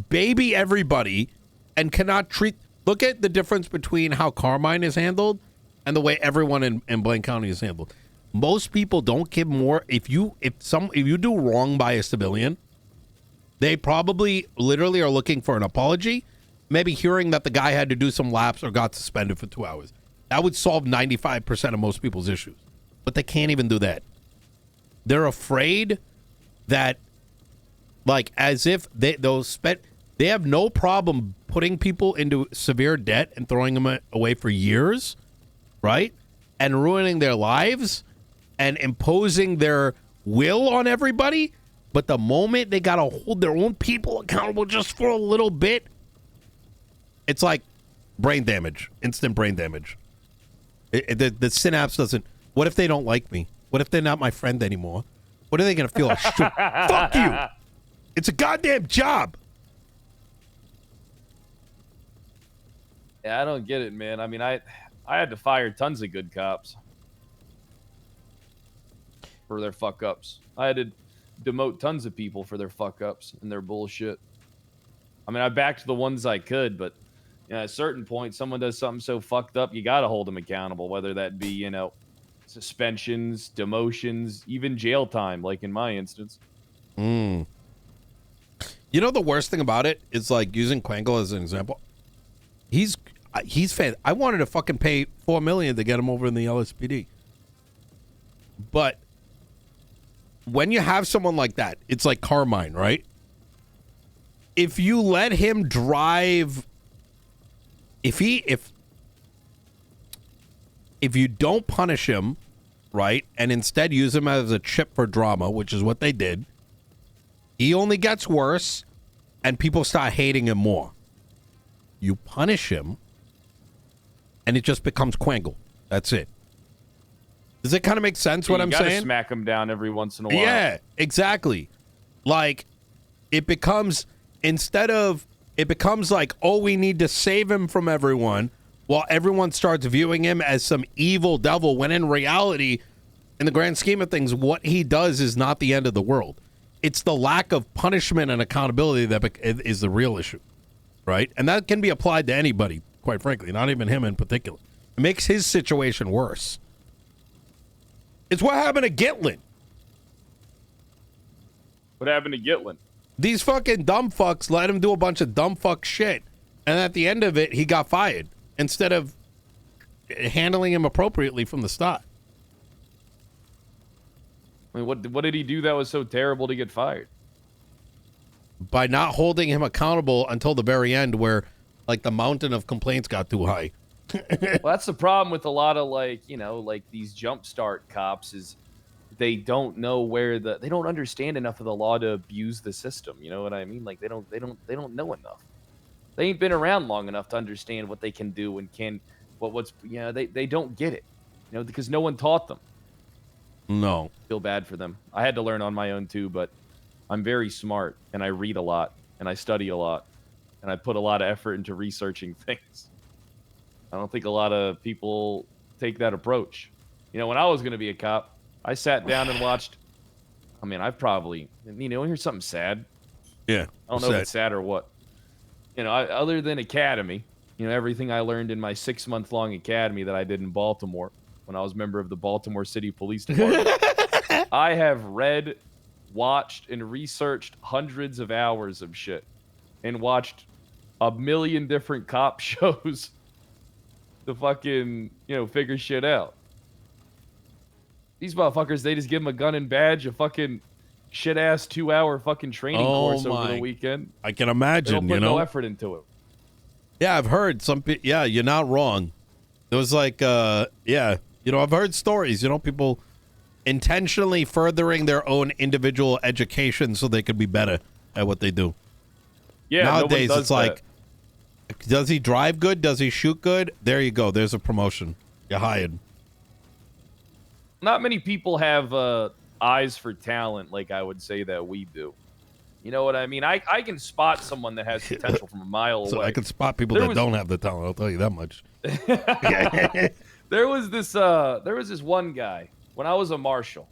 baby everybody and cannot treat... Look at the difference between how Carmine is handled and the way everyone in Blaine County is handled. Most people don't give more... If you do wrong by a civilian, they probably literally are looking for an apology, maybe hearing that the guy had to do some laps or got suspended for 2 hours. That would solve 95% of most people's issues. But they can't even do that. They're afraid that, like, as if they have no problem putting people into severe debt and throwing them away for years, right? And ruining their lives and imposing their will on everybody. But the moment they got to hold their own people accountable just for a little bit, it's like brain damage, instant brain damage. The synapse doesn't. What if they don't like me? What if they're not my friend anymore? What are they going to feel? Fuck you. It's a goddamn job. Yeah, I don't get it, man. I mean, I had to fire tons of good cops for their fuck ups. I had to demote tons of people for their fuck ups and their bullshit. I mean, I backed the ones I could, but at a certain point, someone does something so fucked up, you got to hold them accountable, whether that be, suspensions, demotions, even jail time, like in my instance. You know, the worst thing about it is, like, using Quangle as an example. He's fan. I wanted to fucking pay $4 million to get him over in the LSPD. But when you have someone like that, it's like Carmine, right? If you let him drive, if you don't punish him, right, and instead use him as a chip for drama, which is what they did, he only gets worse, and people start hating him more. You punish him, and it just becomes Quangle. That's it. Does it kind of make sense what I'm saying? You gotta smack him down every once in a while. Yeah, exactly. Like, it becomes like, oh, we need to save him from everyone, while everyone starts viewing him as some evil devil, when in reality, in the grand scheme of things, what he does is not the end of the world. It's the lack of punishment and accountability that is the real issue, right? And that can be applied to anybody, quite frankly, not even him in particular. It makes his situation worse. It's what happened to Gitlin. What happened to Gitlin? These fucking dumb fucks let him do a bunch of dumb fuck shit, and at the end of it, he got fired instead of handling him appropriately from the start. I mean, what did he do that was so terrible to get fired? By not holding him accountable until the very end, where, like, the mountain of complaints got too high. Well, that's the problem with a lot of, like, these jumpstart cops is they don't know they don't understand enough of the law to abuse the system. You know what I mean? Like, they don't know enough. They ain't been around long enough to understand what they can do and they don't get it, because no one taught them. No. I feel bad for them. I had to learn on my own too, but I'm very smart and I read a lot and I study a lot and I put a lot of effort into researching things. I don't think a lot of people take that approach. When I was going to be a cop, I sat down and watched. I mean, I've probably, here's something sad. Yeah. I don't know if it's sad or what. Other than academy, everything I learned in my 6-month-long academy that I did in Baltimore when I was a member of the Baltimore City Police Department, I have read, watched, and researched hundreds of hours of shit and watched a million different cop shows to fucking, figure shit out. These motherfuckers, they just give them a gun and badge, a fucking shit-ass 2-hour fucking training course over the weekend. I can imagine, they don't put no effort into it. Yeah, I've heard yeah, you're not wrong. It was like, I've heard stories, people intentionally furthering their own individual education so they could be better at what they do. Yeah, nowadays it's like, does he drive good? Does he shoot good? There you go. There's a promotion. You're hired. Not many people have eyes for talent like I would say that we do. You know what I mean? I can spot someone that has potential from a mile away. So I can spot people that don't have the talent. I'll tell you that much. There was this one guy when I was a marshal.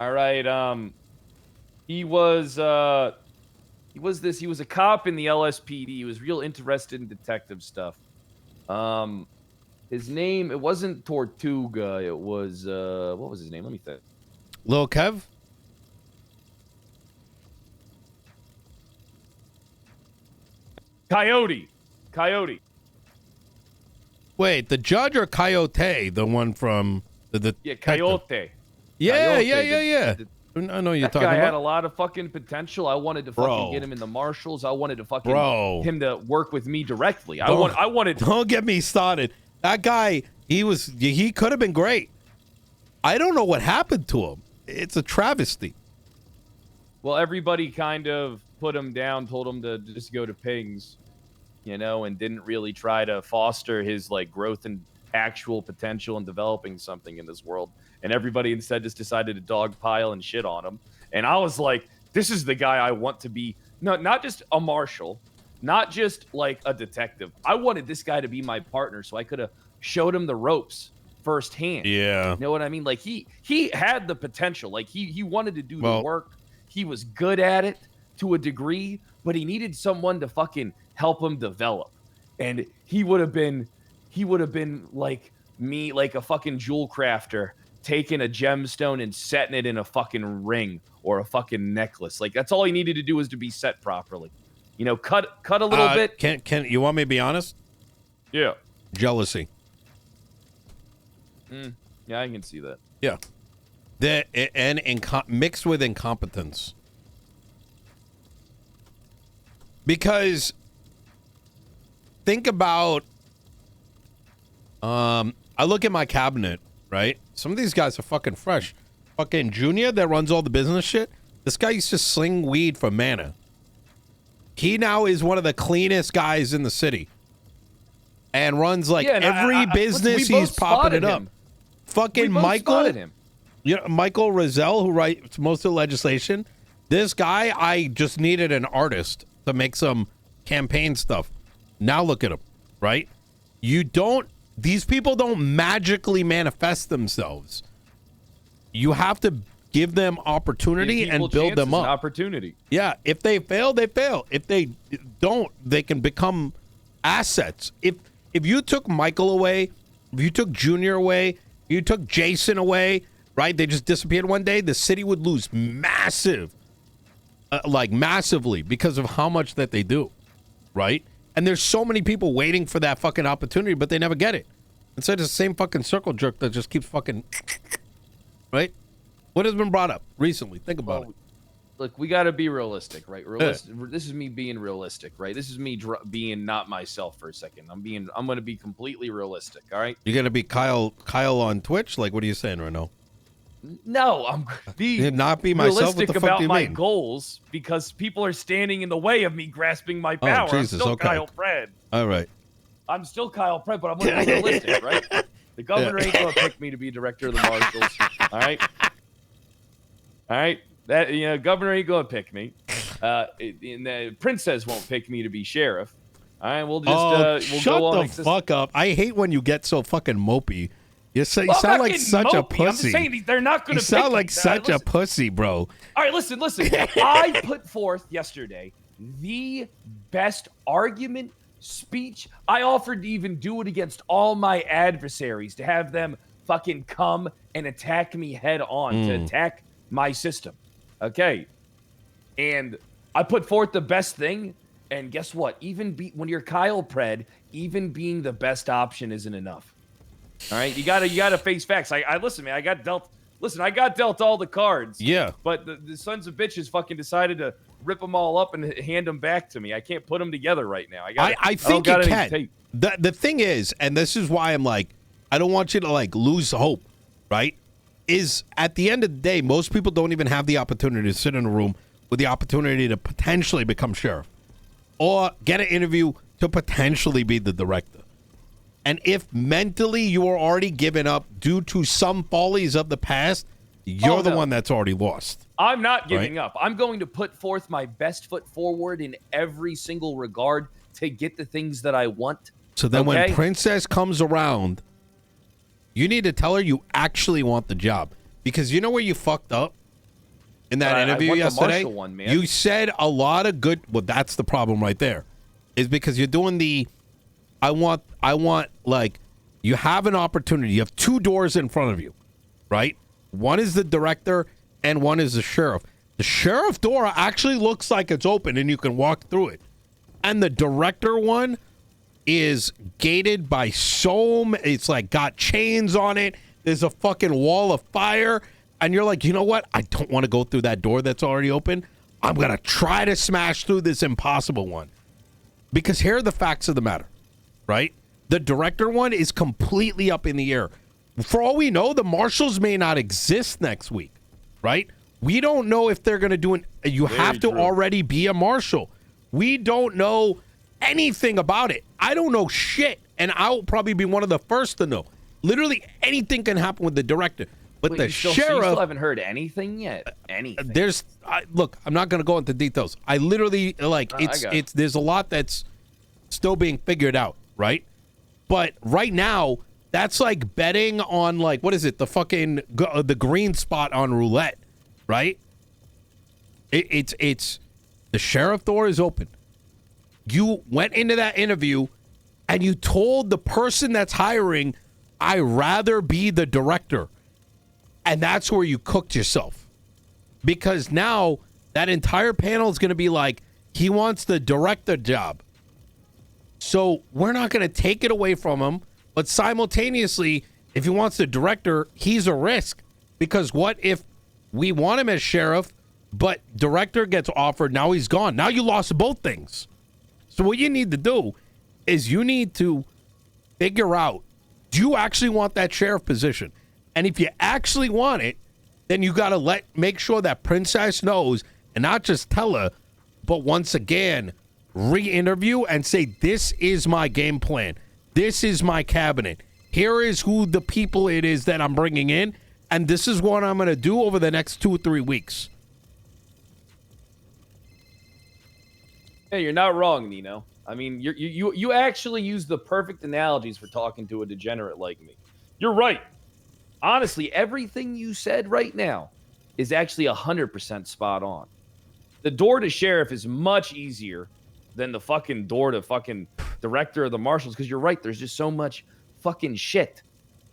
All right, he was a cop in the LSPD. He was real interested in detective stuff. His name, it wasn't Tortuga. It was what was his name? Let me think. Lil Kev? Coyote. Wait, the judge or Coyote, the one from the Yeah, detective? Coyote. Yeah, Coyote, yeah. I know you're that talking guy had a about. lot of fucking potential. I wanted to fucking get him in the Marshals. I wanted to fucking him to work with me directly. I wanted. Don't get me started. That guy, he could have been great. I don't know what happened to him. It's a travesty. Well, everybody kind of put him down, told him to just go to Pings, and didn't really try to foster his like growth and actual potential in developing something in this world. And everybody instead just decided to dogpile and shit on him. And I was like, this is the guy I want to be. No, not just a marshal, not just like a detective. I wanted this guy to be my partner so I could have showed him the ropes firsthand. Yeah. You know what I mean? Like he had the potential. Like he wanted to do the work. He was good at it to a degree, but he needed someone to fucking help him develop. And he would have been like me, like a fucking jewel crafter, taking a gemstone and setting it in a fucking ring or a fucking necklace. Like that's all he needed to do was to be set properly. Cut a little bit. Can you want me to be honest? Yeah. Jealousy. Yeah, I can see that. Yeah. Mixed with incompetence. Because think about I look at my cabinet, right? Some of these guys are fucking fresh. Fucking Junior that runs all the business shit. This guy used to sling weed for Mana. He now is one of the cleanest guys in the city. And runs like every business he's popping it up. Fucking Michael. Michael Rozelle, who writes most of the legislation. This guy, I just needed an artist to make some campaign stuff. Now look at him, right? These people don't magically manifest themselves. You have to give them opportunity and build them up. Opportunity. Yeah, if they fail, they fail. If they don't, they can become assets. If you took Michael away, if you took Junior away, if you took Jason away, right? They just disappeared one day. The city would lose massively because of how much that they do, right? And there's so many people waiting for that fucking opportunity, but they never get it. Instead, it's the same fucking circle jerk that just keeps fucking, right? What has been brought up recently? Think about it. Look, we got to be realistic, right? This is me being realistic, right? This is me being not myself for a second. I'm going to be completely realistic, all right? You're going to be Kyle on Twitch? Like, what are you saying right now? No, I'm not be myself. Realistic about my goals because people are standing in the way of me grasping my power. Oh, Jesus, I'm still okay. Kyle Pred. All right. I'm still Kyle Pred, but I'm going to be realistic, right? The governor ain't going to pick me to be director of the Marshals. All right. All right. That governor ain't going to pick me. And the princess won't pick me to be sheriff. All right. We'll just we'll shut go on. the fuck up. I hate when you get so fucking mopey. You sound like such a pussy. I'm just saying they're not going to pick me. You sound like such a pussy, bro. All right, listen. I put forth yesterday the best argument, speech. I offered to even do it against all my adversaries to have them fucking come and attack me head on, to attack my system. Okay. And I put forth the best thing. And guess what? When you're Kyle Pred, even being the best option isn't enough. All right, you gotta face facts. I listen, man. I got dealt all the cards. Yeah. But the sons of bitches fucking decided to rip them all up and hand them back to me. I can't put them together right now. I think you can. The thing is, and this is why I'm like, I don't want you to like lose hope, right? Is at the end of the day, most people don't even have the opportunity to sit in a room with the opportunity to potentially become sheriff or get an interview to potentially be the director. And if mentally you are already given up due to some follies of the past, you're the one that's already lost. I'm not giving up. I'm going to put forth my best foot forward in every single regard to get the things that I want. So then when Princess comes around, you need to tell her you actually want the job. Because you know where you fucked up in that interview yesterday? The Marshal one, man. You said a lot of good... Well, that's the problem right there. Is because you're doing the... I want, like, you have an opportunity. You have two doors in front of you, right? One is the director and one is the sheriff. The sheriff door actually looks like it's open and you can walk through it. And the director one is gated by it's like got chains on it. There's a fucking wall of fire. And you're like, you know what? I don't want to go through that door that's already open. I'm going to try to smash through this impossible one. Because here are the facts of the matter, right? The director one is completely up in the air. For all we know, the marshals may not exist next week, right? We don't know if they're going to do an... You have to already be a marshal. We don't know anything about it. I don't know shit. And I'll probably be one of the first to know. Literally anything can happen with the director. But the sheriff... So you still haven't heard anything yet? Anything? Look, I'm not going to go into details. I literally, like, there's a lot that's still being figured out, right? But right now, that's like betting on, like, what is it? The fucking, the green spot on roulette, right? It's the sheriff door is open. You went into that interview and you told the person that's hiring, I'd rather be the director. And that's where you cooked yourself. Because now that entire panel is going to be like, he wants the director job. So we're not going to take it away from him. But simultaneously, if he wants the director, he's a risk. Because what if we want him as sheriff, but director gets offered, now he's gone. Now you lost both things. So what you need to do is you need to figure out, do you actually want that sheriff position? And if you actually want it, then you got to make sure that Princess knows, and not just tell her, but once again, re-interview and say, this is my game plan. This is my cabinet. Here is who the people it is that I'm bringing in, and this is what I'm going to do over the next 2 or 3 weeks. Hey, you're not wrong, Nino. I mean, you actually use the perfect analogies for talking to a degenerate like me. You're right. Honestly, everything you said right now is actually 100% spot on. The door to sheriff is much easier than the fucking door to fucking director of the marshals, because you're right, there's just so much fucking shit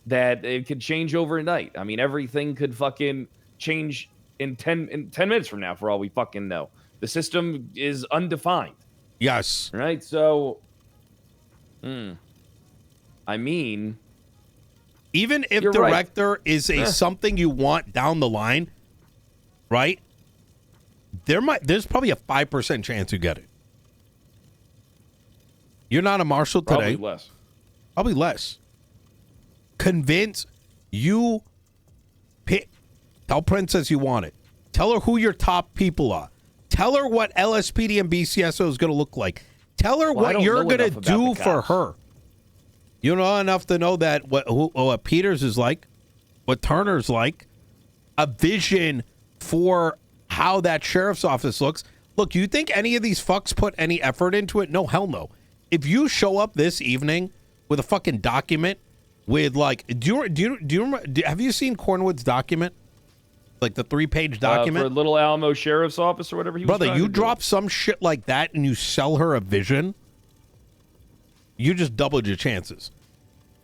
that it could change overnight. I mean, everything could fucking change in 10 minutes from now, for all we fucking know. The system is undefined. Yes. Right? So, I mean... Even if director is something you want down the line, right? There's probably a 5% chance you get it. You're not a marshal today. Probably less. Convince you pick. Tell Princess you want it. Tell her who your top people are. Tell her what LSPD and BCSO is going to look like. Tell her what you're going to do for her. You know enough to know that what Peters is like, what Turner's like, a vision for how that sheriff's office looks. Look, you think any of these fucks put any effort into it? No, hell no. If you show up this evening with a fucking document with like, have you seen Cornwood's document? Like the 3-page document? For Little Alamo Sheriff's Office or whatever he was Brother, you drop some shit like that and you sell her a vision, you just doubled your chances.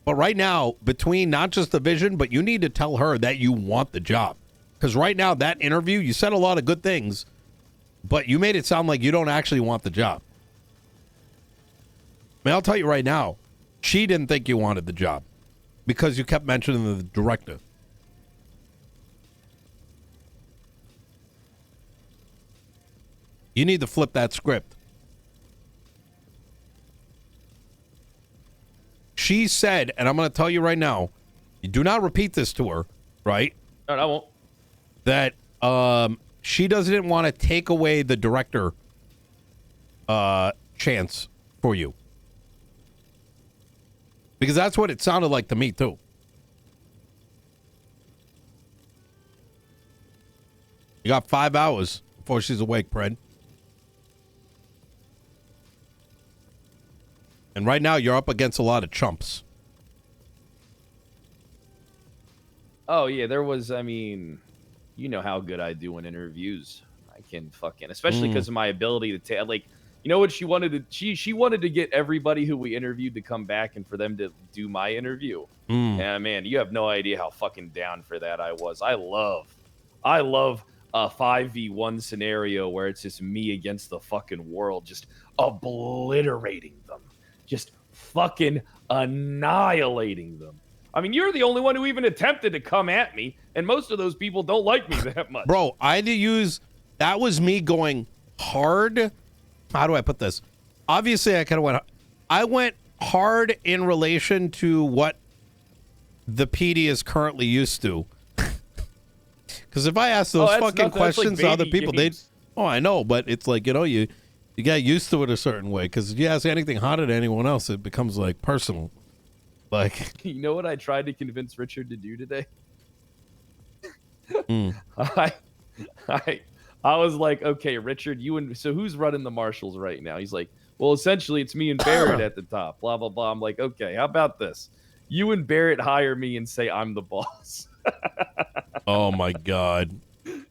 But right now, between not just the vision, but you need to tell her that you want the job. Because right now, that interview, you said a lot of good things, but you made it sound like you don't actually want the job. I mean, I'll tell you right now, she didn't think you wanted the job because you kept mentioning the director. You need to flip that script. She said, and I'm going to tell you right now, you do not repeat this to her, right? No, I won't. That she doesn't want to take away the director chance for you. Because that's what it sounded like to me, too. You got 5 hours before she's awake, Pred. And right now, you're up against a lot of chumps. Oh, yeah, there was, I mean, you know how good I do in interviews. I can fucking, especially because of my ability to, like, you know what she wanted to, she wanted to get everybody who we interviewed to come back and for them to do my interview. And man, you have no idea how fucking down for that I was. I love a 5v1 scenario where it's just me against the fucking world, just obliterating them. Just fucking annihilating them. I mean, you're the only one who even attempted to come at me, and most of those people don't like me that much. Bro, I had to use, that was me going hard. How do I put this? Obviously, I went hard in relation to what the PD is currently used to. Because if I ask those fucking questions to other people, they'd, oh, I know, but it's like, you know, you get used to it a certain way. Because if you ask anything hotter to anyone else, it becomes like personal. Like, you know what I tried to convince Richard to do today? I was like, okay, Richard, so who's running the Marshals right now? He's like, well, essentially it's me and Barrett at the top, blah, blah, blah. I'm like, okay, how about this? You and Barrett hire me and say I'm the boss. oh my God.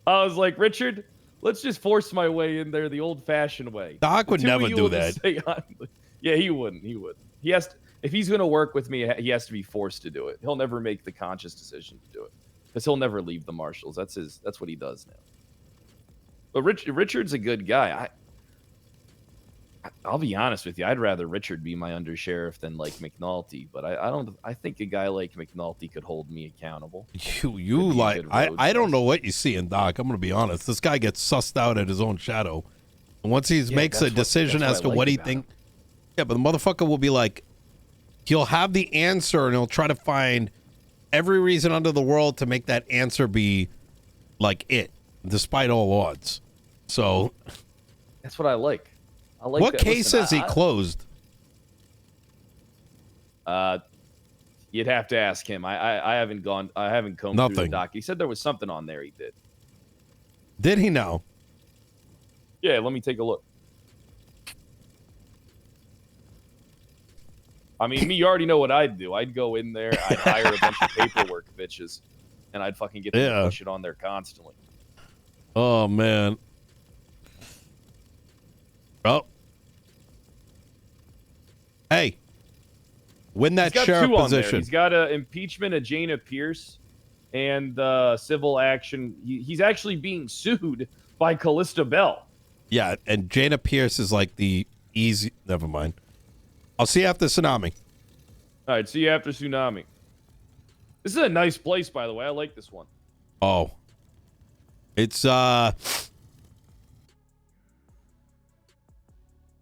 I was like, Richard, let's just force my way in there the old-fashioned way. Doc would never do that. Yeah, he wouldn't. He has to, if he's going to work with me, he has to be forced to do it. He'll never make the conscious decision to do it because he'll never leave the Marshals. That's what he does now. But Richard's a good guy. I'll be honest with you. I'd rather Richard be my undersheriff than like McNulty. But I think a guy like McNulty could hold me accountable. You like I don't know what you see in Doc. I'm gonna be honest. This guy gets sussed out at his own shadow. And once he makes a decision as to what he thinks. Yeah, but the motherfucker will be like, he'll have the answer and he'll try to find every reason under the world to make that answer be like it, despite all odds. So that's what I like. I like what that. case has he closed? You'd have to ask him. I haven't combed through the doc. He said there was something on there he did. Did he now? Yeah, let me take a look. I mean, you already know what I'd do. I'd go in there, I'd hire a bunch of paperwork bitches, and I'd fucking get them to push it on there constantly. Oh, man. Oh. Hey. Win that sheriff position. He's got an impeachment of Jana Pierce and civil action. He's actually being sued by Callista Bell. Yeah, and Jana Pierce is like the easy... Never mind. I'll see you after Tsunami. All right, see you after Tsunami. This is a nice place, by the way. I like this one. Oh. It's,